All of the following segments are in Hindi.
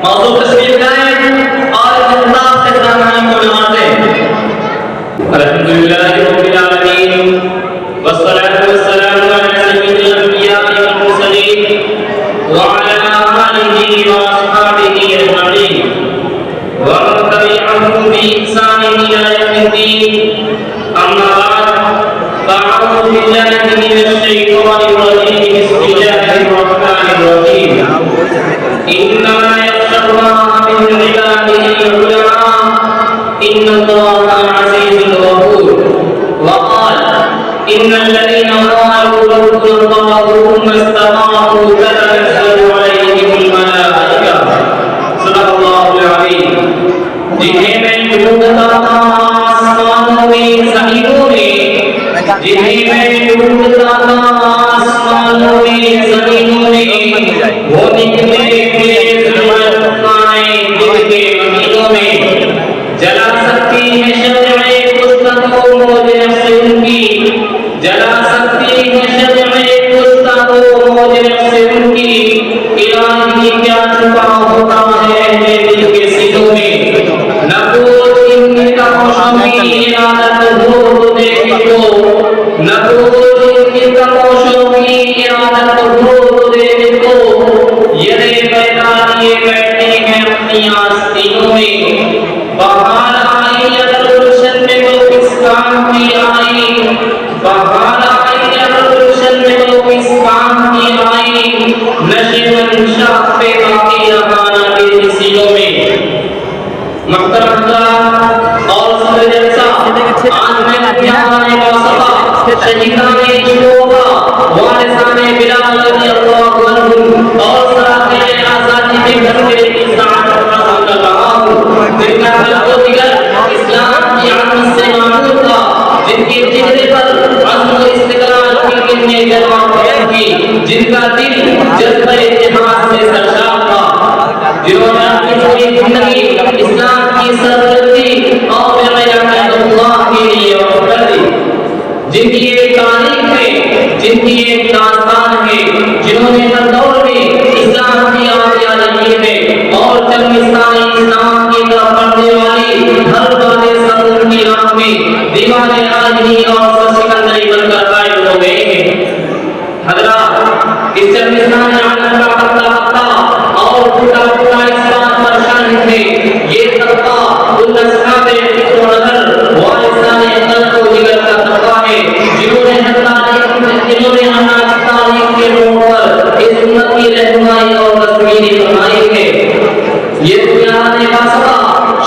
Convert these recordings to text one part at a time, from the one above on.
मौजू तस्वीर लाएं और इख्तिताम से सामने को नवाजें। अल्हम्दुलिल्लाह रब्बिल आलमीन वस्सलातु वस्सलामु अला सय्यिदिल अंबिया वल मुरसलीन व अला आलिहि व अस्हाबिहि अजमईन व मन तबिअहुम बि ihsan इला यौमिद्दीन। अम्मा बाद फअऊज़ु बिल्लाहि मिनश शैतानिर रजीम। बिस्मिल्लाहिर रहमानिर रहीम। इन्नमा यख्शल्लाह मिन इबादिहिल उलमा इन्नल्लाहा अज़ीज़ुल गफूर। वक़ाल इन्नल्लज़ीना क़ालू रब्बुनाल्लाहु थुम्मा इस्तक़ामू ततनज़्ज़लु अलैहिमुल मलाइका। सल्लल्लाहु अलैहि। जिन्हें मैं ढूंढता था आसमानों में ज़मीनों में, जिन्हें मैं ढूंढता था आसमानों में ज़मीनों में, वो निकले तेज तूफ़ाने दिल के महीनों में। जला सकती है शम्अ-ए गुस्तखो मौज नफ्स उनकी, जला सकती है शम्अ-ए गुस्तखो मौज नफ्स उनकी। इलाही क्या छुपा होता है अहले दिल के सीनों में। न कोई इनकी तमोशों की इरादत हो तो देखे तो, न कोई इनकी तमोशों की इरादत हो तो देखे तो। ये बैतानिए बैठे हैं अपनी आस्तीनों में। बहार आई अगर गुलशन में वो किस काम की आई, बहार आई अगर गुलशन में वो किस काम की आई। नशे मंशा पे बाकी रहाना के सीनों में। मुहतरम और सदर जलसा आज मैं अध्यापने का सफा शहीदाने शोभा वारिसाने बिलाल रज़ियल्लाहु अन्हु और सराफ़े आज़ादी के घरवे की सआदत हासिल कर रहा हूँ। जिनका दिल को दिगर इस्लाम की आमद से मामूल था, जिनके चेहरे पर अज़्म और इस्तिक़लाल की किरणें जलवा की, जिनका दिल जज़्बे इत्तेहाद से सरशार था, जिन्होंने अपनी पूरी जिंदगी इस्लाम की सरबलंदी और अल्लाह के लिए वक़्फ़ कर दी। जिनकी एक तारीख है, जिनकी एक दास्तान है, जिन्होंने हर दौर में इस्लाम की आज़िया रखी है और चंगिस्तानी इस्लाम की तरफ बढ़ने वाली हर बातें समूह की राह में दीवाने आज़मी और सिकंदरी बनकर कायम हो गए हैं। हज़रात, इस चंगिस्तानी आलम का पत्ता और टूटा फूटा इस बात पर शाहिद है, ये तबका उन असहाबे फिक्र नज़र वारिसाने अक़ल को जिगर का तबका है, जिन्होंने अनाज तारीख के मोड़ पर इस उम्मत की रहनुमाई और तस्वीर फरमाई है। ये दुनियाने वासवा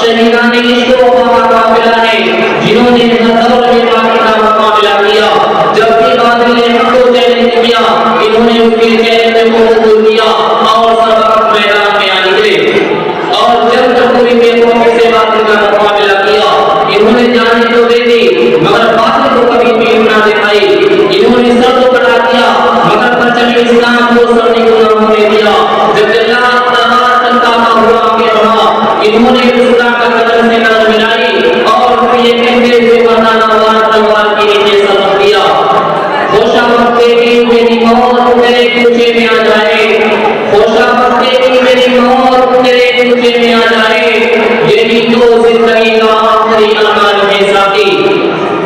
शहीदाने शोभा का काफिला है, जिन्होंने हर दौर में बाकी का मुकाबला किया। जब भी बादल ने हक़ को चैलेंज किया, इन्होंने उसके चैलेंज को कबूल किया और सबक मैदान में आ निकले। और जब पूरी बेखौफी से बातिल का मुकाबला किया, इन्होंने जाने तो दे दी मगर बातिल को कभी पीठ ना दिखाई। इन्होंने सर तो कटा दिया मगर परचम इस्लाम को सर को ना होने दिया। जब जल्लाद तलवार चमकाता हुआ आगे बढ़ा, इन्होंने इस्लाम का कदम से कदम मिलाई और फिर ये कहते हुए मर्दाना वार तलवार के नीचे सबक दिया। होशा वक्त की मेरी मौत तेरे कूचे में आ जाए, होशा वक्त की मेरी मौत तेरे कूचे में आ जाए। यही तो जिंदगी का आखिरी अरमान है साथी।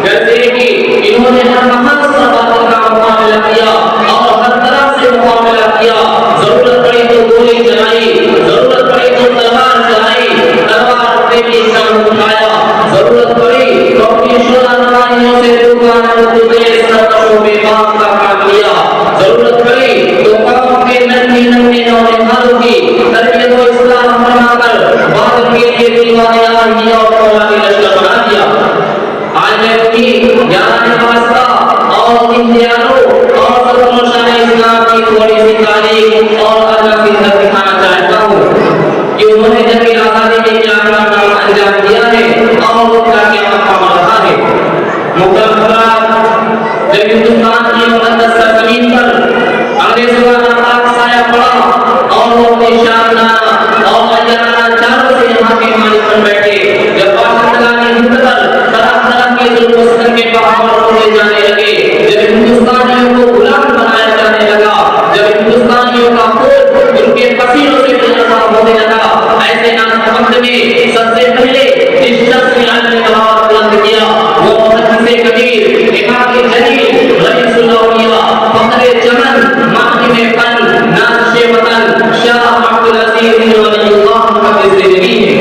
कहते कि इन्होंने हर महल सबात का मुकाबला किया और हर तरह से मुकाबला किया। जरूरत पड़ी तो गोली चलाई, जरूरत पड़ी तो तलवार चलाई, तलवार पे भी जान उठाया। जरूरत पड़ी तो अपनी शुरा नवाइयों से दुकान को तेज सरकशों में बात का काम किया। जरूरत पड़ी तो कौम के नन्हे नन्हे नौनिहालों की तरबियत व इस्लाह फरमाकर मुकद्दस जिंदगी है।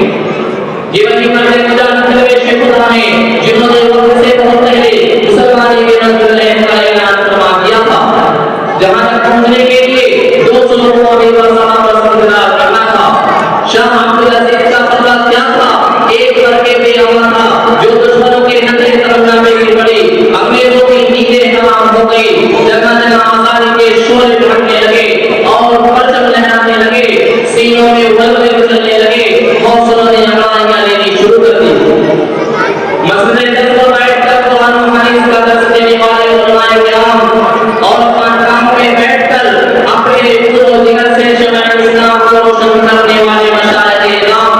जीवन की मर्द मुजाहिद शेख खुदा ने जिन्होंने वक्त से बहुत पहले मुसलमानी के नजरिए का ऐलान फरमा दिया था। जहां तक पहुंचने के लिए 200 लोगों को भी बरकरार करना था। शाह अब्दुल अजीज का फतवा क्या था? एक करके बेअमन था जो दुश्मनों के नजर तमन्ना में गिर पड़ी, अंग्रेजों की नींदें हराम हो गई, जगह जगह आजादी के शोले फटने लगे और परचम लहराने लगे, सीनों में वलवले उछलने लगे, हौसलों ने अंगारियां लेनी शुरू कर दी। मस्जिद पर बैठकर कुरान और हदीस का दर्स देने वाले उलमाए किराम और खानकाहों में बैठकर अपने पूरे जिगर से शमाए इस्लाम को रोशन करने वाले मशाइख इमाम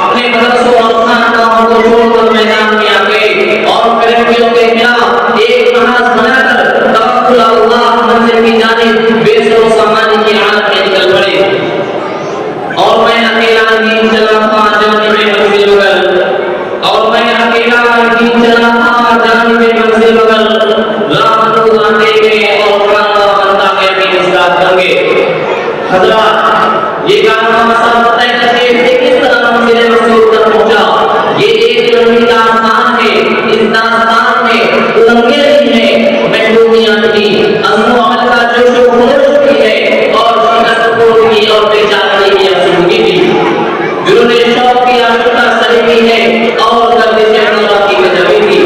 अपने मदरसों और खानकाहों को छोड़कर मैदान में आ गए और फिरंगियों के खिलाफ एक महाज बनाकर तवक्कुल अल्लाह मंजिल की जानिब बेसरो सामानी की हालत में निकल पड़े। और मैं अकेला नहीं चला था जानिब मंजिल बगल, और मैं अकेला नहीं चला था जानिब मंजिल बगल, राहत आते गए और बंदा बनता गया कि इस्लाम करेंगे। हजरत ये कारनामा सब तय करके किस तरह मंजिल मकसूद तक पहुंचा, ये एक लंबी दास्तान है। इस दास्तान में उलंघे भी हैं, महबूबियां थी, अज़्म व अमल का जोश व खरोश भी है और शिकस्त की और बेचारी की आसूगी भी, जुनून शौक की आशुका सरी भी है और गर्दिश अनवा की गजबी भी।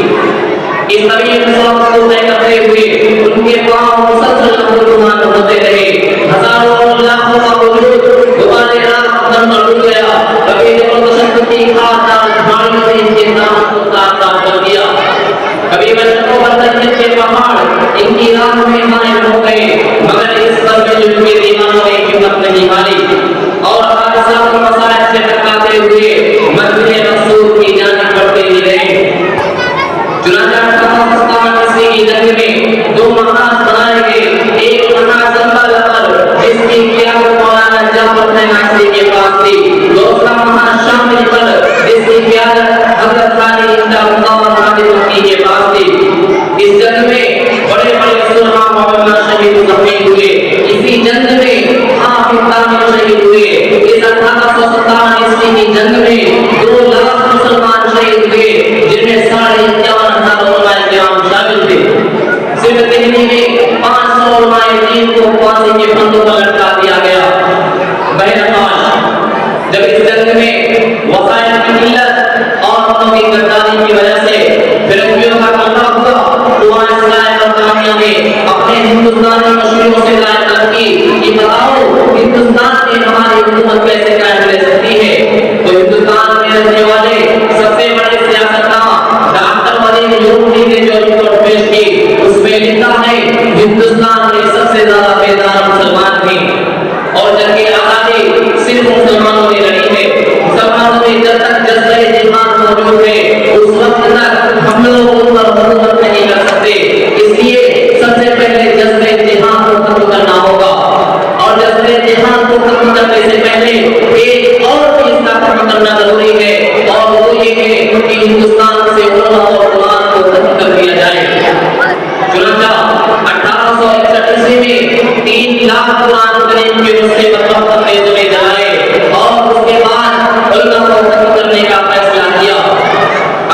इस तवील सफर को तय करते हुए उनके पांव मुसलसल गुमान होते रहे। हजारों और लाखों का वजूद गुबारे रात पर डूब गया। कभी जबरदस्त की खातर पानी से इनके नाम को तार-तार कर दिया। कभी मशरक़ों पर तजदीद के पहाड़ इनकी राह में मायन हो गए, मगर इस पर में उनके दीवानों ने हिम्मत नहीं हारी और हादसा को मसाइल से टकराते हुए मंजिल मकसूद की जानिब बढ़ते ही रहे। चुनांचे 1857 ईस्वी की जंग में 2 महाज बनाए गए। एक महाज जंगल पर जिसकी क़यादत मौलाना जाफर नासिरी के पास थी, दूसरा महाज शामिल पर जिसकी क़यादत हज़रत खानी इंशाअल्लाह नासिरी के पास थी। इस जंग में बड़े-बड़े सुलहा मौलाना शहीद ज़मीन हुए। इसी जंग में हाफिज़ तामिर शहीद हुए। इस 1857 ईस्वी की जंग में 2 लाख मुसलमान शहीद हुए, जिनमें 51,000 उलमाए किराम शामिल थे। सिर्फ दिल्ली में 500 उलमाए दीन को फांसी के फंदों पर लटका दिया गया। बहरहाल जब इस जंग में वसाइल की किल्लत और कौमी गद्दारी की वजह से फिरंगियों का कब्जा हुआ, तो इस्लाम बरतानिया ने अपने हिंदुस्तानी मुश्किलों से रायत की कि बताओ हिंदुस्तान में हमारी हुकूमत कैसे कायम रह सकती है। तो हिंदुस्तान में रहने वाले सबसे बड़े सियासतदान डॉक्टर वलीद यूसुफ ने जो रिपोर्ट पेश की, उसमें लिखा है हिंदुस्तान में सबसे ज्यादा बेदार मुसलमान थे और जंगे आजादी सिर्फ मुसलमानों ने लड़ी है। मुसलमानों में जब तक जज्बे जिहाद मौजूद है, उस वक्त तक हम लोग उन पर हुकूमत नहीं कर सकते। इसलिए सबसे पहले जज्बे जिहाद को खत्म करना होगा और जज्बे जिहाद को खत्म करने से पहले एक और चीज का खत्म करना जरूरी है और वो ये है कि हिंदुस्तान से उलमा और कुरान को खत्म कर दिया जाए। चुनांचे 1861 ईस्वी में 3 लाख कुरान करीम के नुस्खे मतलब अंग्रेजों ने जलाए और उसके बाद उलमा को खत्म करने का फैसला किया।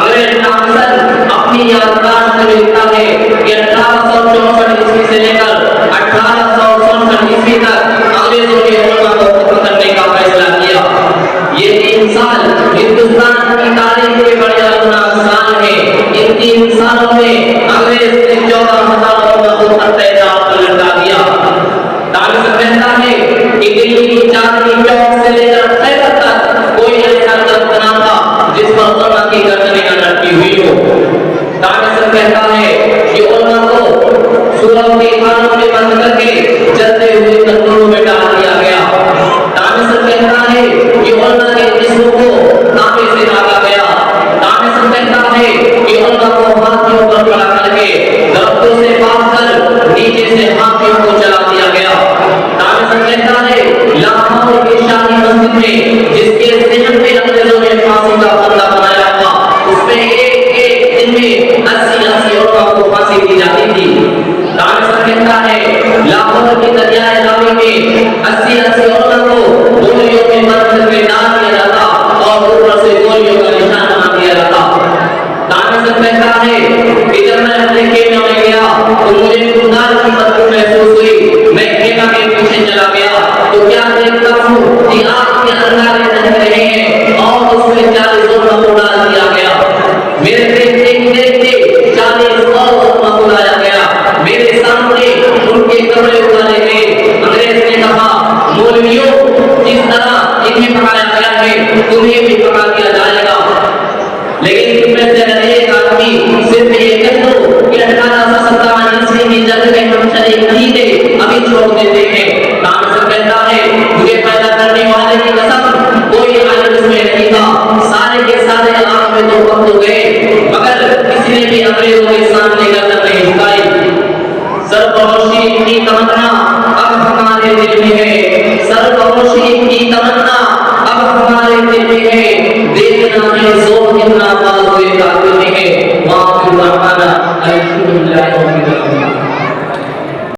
अंग्रेज नामसन अपनी याददाश्त में लिखता है कि 1864 ईस्वी से लेकर 1867 ईस्वी तक अंग्रेजों ने उलमा को खत्म करने का फैसला किया। ये 3 साल हिंदुस्तान की तारीख के बड़े अलगनाक साल हैं। इन 3 सालों में अंग्रेज ने 14,000 उलमा को अत्याचार पर लटका दिया। तारीख कहता है कि दिल्ली की चांदनी चौक से लेकर खैबर तक कोई ऐसा दफ्तर न था जिस पर उलमा की गर्दनें न लटकी हुई हो। तारीख कहता है कि उलमा को सूरत के खानों में बंद करके जलते हुए तंदूरों में डाल दिया गया। तारीख कहता है कि उलमा के जिस्म को तांबे से दागा गया। तारीख कहता है कि उलमा को हाथियों पर खड़ा करके दरख्तों से बांधकर नीचे से हाथियों को चला दिया गया। तारीख कहता है लाहौर की शाही मस्जिद में जिसके ज़हन में अंग्रेजों ने फांसी का फंदा बनाया था, उसमें एक दिन में 80 उलमा को फांसी दी जाती थी। तारीख कहता है लाहौर की दरियाए रावी में 80 उलमा को गोलियों में बंद करके डाल दिया तुम्हें भी पकड़ दिया जाएगा। लेकिन तुममें से हर एक आदमी सिर्फ ये कह दो कि 1857 ईस्वी की जंग में हम शरीक नहीं थे, अभी छोड़ देते